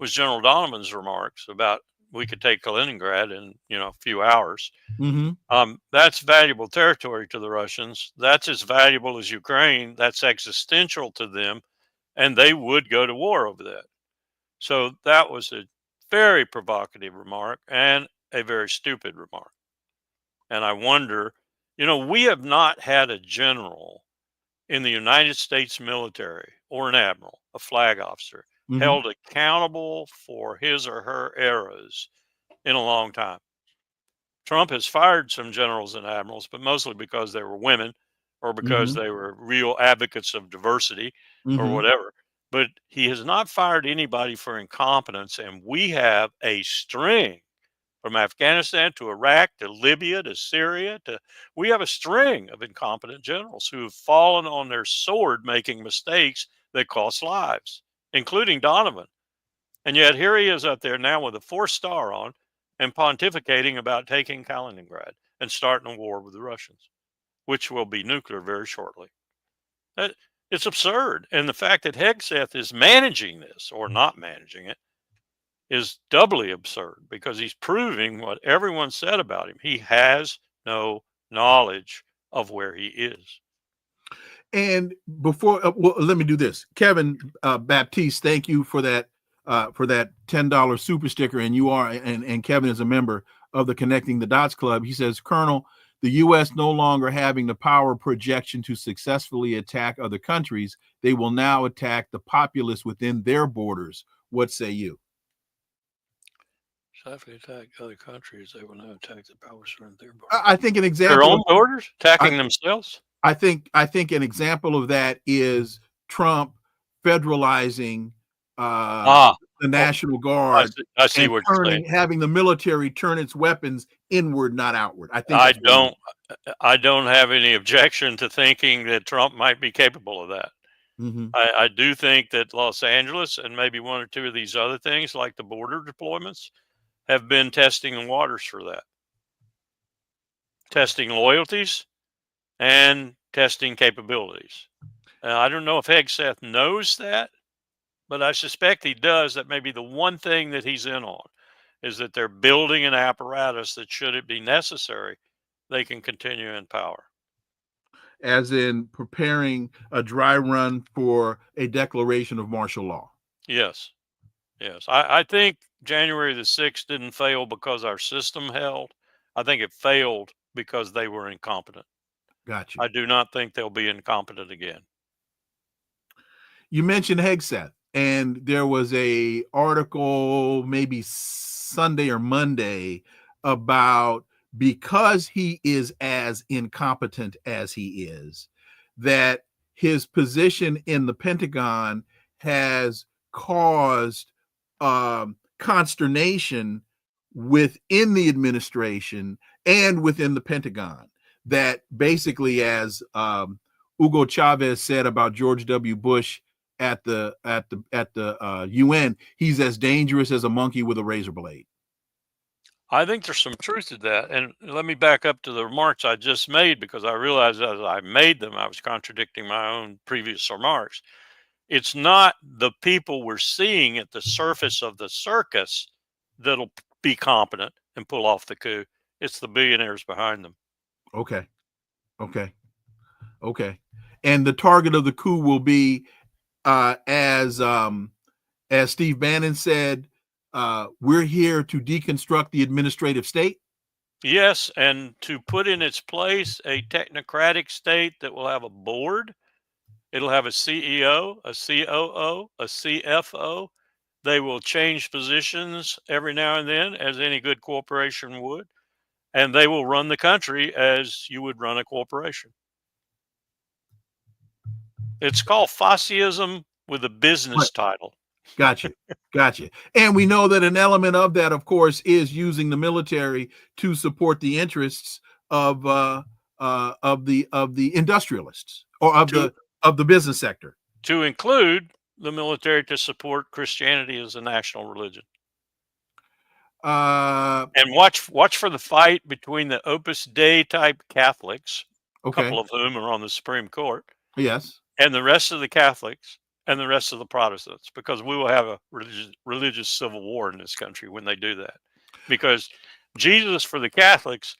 was General Donovan's remarks about we could take Kaliningrad in, a few hours. Mm-hmm. That's valuable territory to the Russians. That's as valuable as Ukraine. That's existential to them, and they would go to war over that. So that was a very provocative remark and a very stupid remark. And I wonder, we have not had a general in the United States military or an admiral, a flag officer, held accountable for his or her errors in a long time. Trump has fired some generals and admirals, but mostly because they were women or because they were real advocates of diversity or whatever. But he has not fired anybody for incompetence. And we have a string from Afghanistan to Iraq to Libya to Syria we have a string of incompetent generals who have fallen on their sword making mistakes that cost lives, including Donovan. And yet here he is up there now with a 4-star on and pontificating about taking Kaliningrad and starting a war with the Russians, which will be nuclear very shortly. It's absurd. And the fact that Hegseth is managing this or not managing it is doubly absurd because he's proving what everyone said about him. He has no knowledge of where he is. And before, let me do this. Kevin Baptiste, thank you for that $10 super sticker. And you are, and Kevin is a member of the Connecting the Dots Club. He says, Colonel, the U.S. no longer having the power projection to successfully attack other countries, they will now attack the populace within their borders. What say you? So if they attack other countries, they will now attack the powers within their borders. I think an example. Their own borders? Attacking themselves? I think an example of that is Trump federalizing the National Guard. I see what you're saying. Having the military turn its weapons inward, not outward. I don't have any objection to thinking that Trump might be capable of that. I do think that Los Angeles and maybe one or two of these other things, like the border deployments, have been testing the waters for that. Testing loyalties and testing capabilities. I don't know if Hegseth knows that, but I suspect he does. That may be the one thing that he's in on, is that they're building an apparatus that, should it be necessary, they can continue in power. As in preparing a dry run for a declaration of martial law. Yes. I think January the 6th didn't fail because our system held. I think it failed because they were incompetent. Gotcha. I do not think they'll be incompetent again. You mentioned Hegseth, and there was a article maybe Sunday or Monday about, because he is as incompetent as he is, that his position in the Pentagon has caused consternation within the administration and within the Pentagon. That basically, as Hugo Chavez said about George W. Bush at the UN, he's as dangerous as a monkey with a razor blade. I think there's some truth to that. And let me back up to the remarks I just made, because I realized as I made them, I was contradicting my own previous remarks. It's not the people we're seeing at the surface of the circus that'll be competent and pull off the coup. It's the billionaires behind them. Okay. And the target of the coup will be, as Steve Bannon said, we're here to deconstruct the administrative state. Yes, and to put in its place a technocratic state that will have a board. It'll have a CEO, a COO, a CFO. They will change positions every now and then, as any good corporation would. And they will run the country as you would run a corporation. It's called fascism with a business title. Gotcha. And we know that an element of that, of course, is using the military to support the interests of the industrialists or of the business sector. To include the military to support Christianity as a national religion. Uh, And watch for the fight between the Opus Dei type Catholics, a okay. couple of whom are on the Supreme Court, Yes. and the rest of the Catholics and the rest of the Protestants, because we will have a religious civil war in this country when they do that. Because Jesus for the Catholics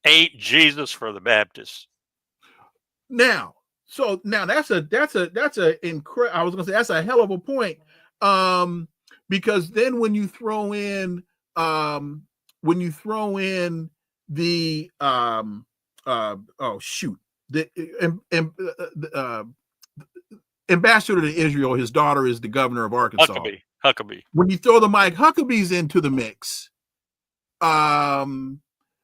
ain't Jesus for the Baptists. Now that's incredible. I was gonna say that's a hell of a point. Because then when you throw in the ambassador to Israel, his daughter is the governor of Arkansas. Huckabee. When you throw the Mike Huckabees into the mix,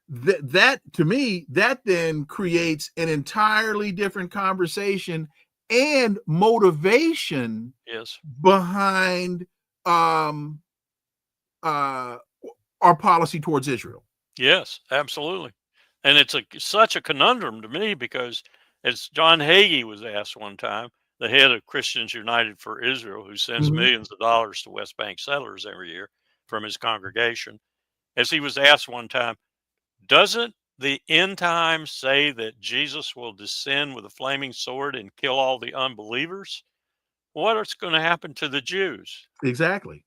that to me, that then creates an entirely different conversation and motivation behind our policy towards Israel. Yes, absolutely. And it's such a conundrum to me, because as John Hagee was asked one time, the head of Christians United for Israel, who sends millions of dollars to West Bank settlers every year from his congregation, as he was asked one time, doesn't the end times say that Jesus will descend with a flaming sword and kill all the unbelievers? What is going to happen to the Jews? Exactly.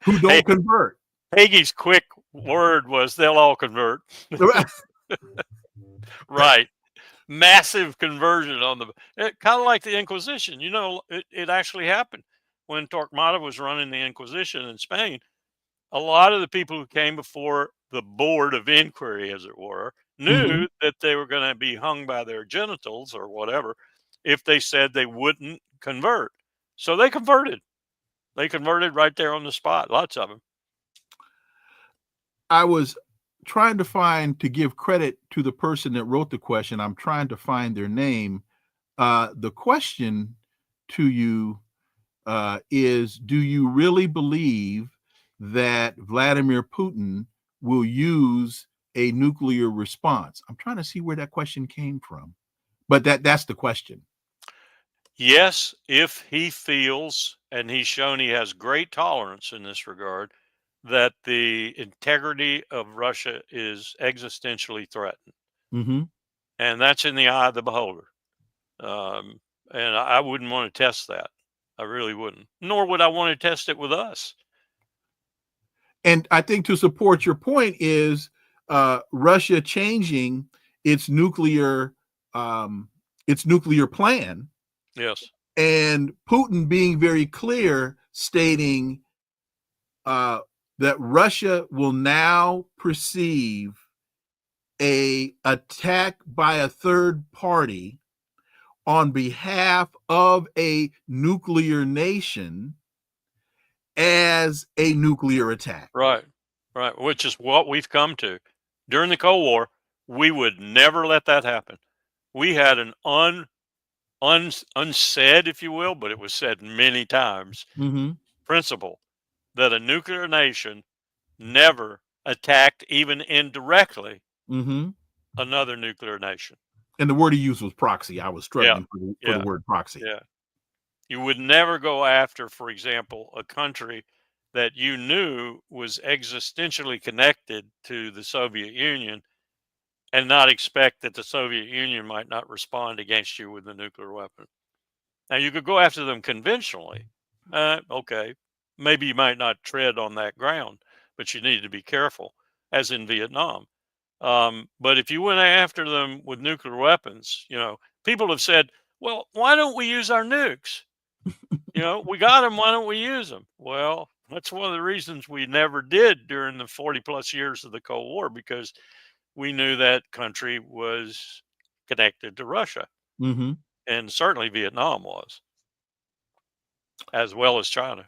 Who don't convert. Hagee's quick word was, they'll all convert. Right. Massive conversion on kind of like the Inquisition. You know, it actually happened when Torquemada was running the Inquisition in Spain. A lot of the people who came before the board of inquiry, as it were, knew that they were going to be hung by their genitals or whatever if they said they wouldn't convert. So they converted. They converted right there on the spot. Lots of them. I was trying to give credit to the person that wrote the question. I'm trying to find their name. The question to you is, do you really believe that Vladimir Putin will use a nuclear response? I'm trying to see where that question came from, but that's the question. Yes, if he feels, and he's shown he has great tolerance in this regard, that the integrity of Russia is existentially threatened. And that's in the eye of the beholder. And I wouldn't want to test that. I really wouldn't. Nor would I want to test it with us. And I think to support your point is Russia changing its nuclear plan. Yes. And Putin being very clear, stating that Russia will now perceive an attack by a third party on behalf of a nuclear nation as a nuclear attack. Right. Which is what we've come to. During the Cold War, we would never let that happen. We had an unsaid, if you will, but it was said many times, principle that a nuclear nation never attacked, even indirectly, another nuclear nation. And the word he used was proxy. I was struggling for the word proxy. Yeah. You would never go after, for example, a country that you knew was existentially connected to the Soviet Union and not expect that the Soviet Union might not respond against you with a nuclear weapon. Now, you could go after them conventionally. Okay, maybe you might not tread on that ground, but you need to be careful, as in Vietnam. But if you went after them with nuclear weapons, people have said, well, why don't we use our nukes? We got them. Why don't we use them? Well, that's one of the reasons we never did during the 40 plus years of the Cold War, because we knew that country was connected to Russia. And certainly Vietnam was, as well as China.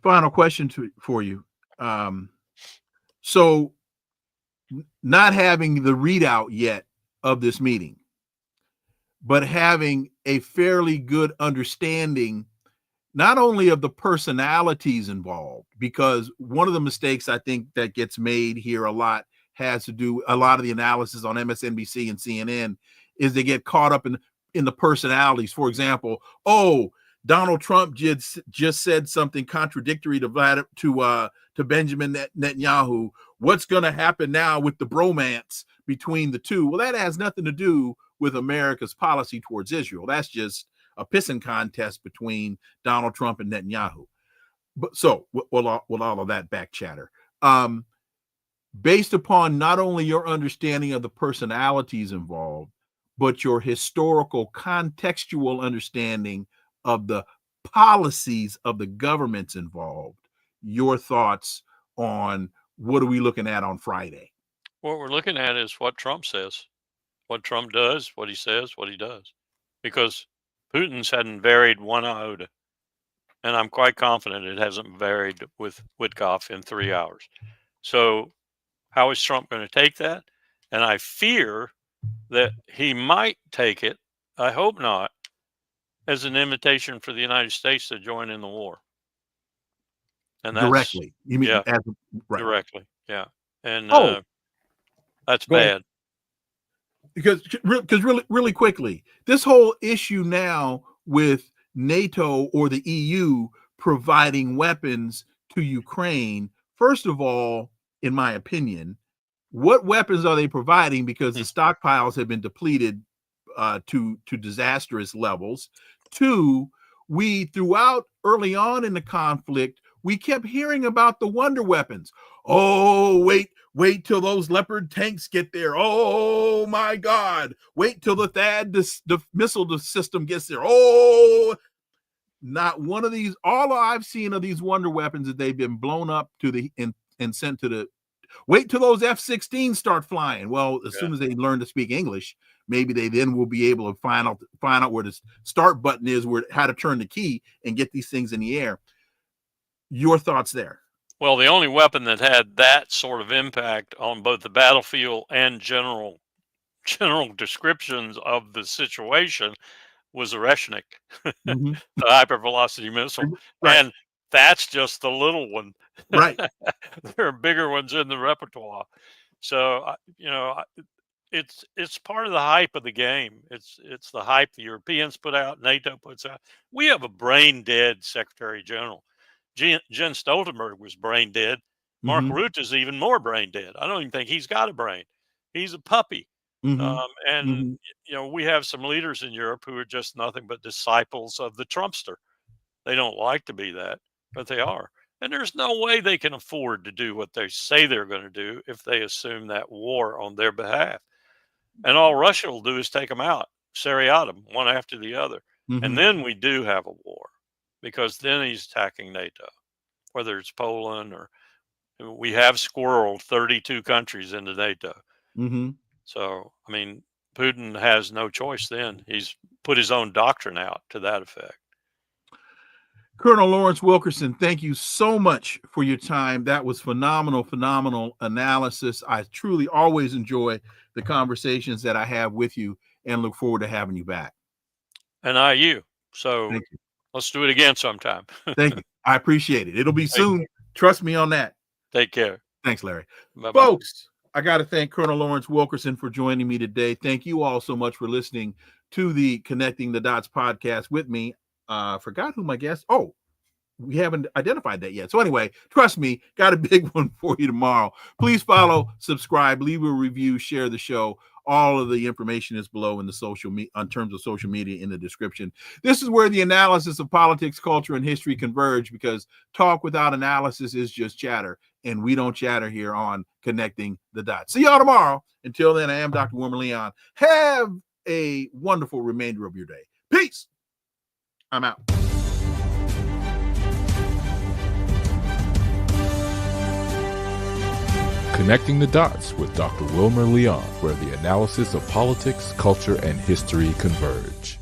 Final question for you. So not having the readout yet of this meeting, but having a fairly good understanding, not only of the personalities involved, because one of the mistakes I think that gets made here a lot has to do, a lot of the analysis on MSNBC and CNN is they get caught up in in the personalities. For example, Donald Trump just said something contradictory to Benjamin Netanyahu. What's going to happen now with the bromance between the two? Well, that has nothing to do with America's policy towards Israel. That's just a pissing contest between Donald Trump and Netanyahu. But so, with all of that back chatter, based upon not only your understanding of the personalities involved, but your historical contextual understanding of the policies of the governments involved, your thoughts on what are we looking at on Friday? What we're looking at is what Trump says, what Trump does, what he says, what he does, because Putin's hadn't varied one iota. And I'm quite confident it hasn't varied with Witkoff in 3 hours. So how is Trump going to take that? And I fear that he might take it, I hope not, as an invitation for the United States to join in the war. And that's Directly. You mean right. Directly, yeah. And that's Go bad. ahead. Because really quickly, this whole issue now with NATO or the EU providing weapons to Ukraine, first of all, in my opinion, what weapons are they providing? Because the stockpiles have been depleted to disastrous levels. Two, we throughout early on in the conflict, we kept hearing about the wonder weapons. Oh, wait till those Leopard tanks get there. Oh my God. Wait till the THAAD, the missile system gets there. Oh, not one of these. All I've seen of these wonder weapons that they've been blown up to and sent to the. Wait till those F-16s start flying. Well, as soon as they learn to speak English, maybe they then will be able to find out where the start button is, how to turn the key and get these things in the air. Your thoughts there? Well, the only weapon that had that sort of impact on both the battlefield and general descriptions of the situation was a Reshnik, the hypervelocity missile. Right. And that's just the little one. Right. There are bigger ones in the repertoire. So, it's part of the hype of the game. It's the hype the Europeans put out, NATO puts out. We have a brain dead Secretary General. Jens Stoltenberg was brain dead. Mark Rutte is even more brain dead. I don't even think he's got a brain. He's a puppy. We have some leaders in Europe who are just nothing but disciples of the Trumpster. They don't like to be that, but they are. And there's no way they can afford to do what they say they're going to do if they assume that war on their behalf. And all Russia will do is take them out, seriatim, one after the other. And then we do have a war, because then he's attacking NATO, whether it's Poland or we have squirreled 32 countries into NATO. So, I mean, Putin has no choice then. He's put his own doctrine out to that effect. Colonel Lawrence Wilkerson, thank you so much for your time. That was phenomenal analysis. I truly always enjoy the conversations that I have with you and look forward to having you back. And you. So let's do it again sometime. Thank you. I appreciate it. It'll be soon. Trust me on that. Take care. Thanks, Larry. Bye-bye. Folks, I got to thank Colonel Lawrence Wilkerson for joining me today. Thank you all so much for listening to the Connecting the Dots podcast with me. Forgot who my guest. Oh, we haven't identified that yet. So anyway, trust me, got a big one for you tomorrow. Please follow, subscribe, leave a review, share the show. All of the information is below in the on terms of social media in the description. This is where the analysis of politics, culture, and history converge, because talk without analysis is just chatter, and we don't chatter here on Connecting the Dots. See y'all tomorrow. Until then, I am Dr. Wilmer Leon. Have a wonderful remainder of your day. Peace. I'm out. Connecting the Dots with Dr. Wilmer Leon, where the analysis of politics, culture, and history converge.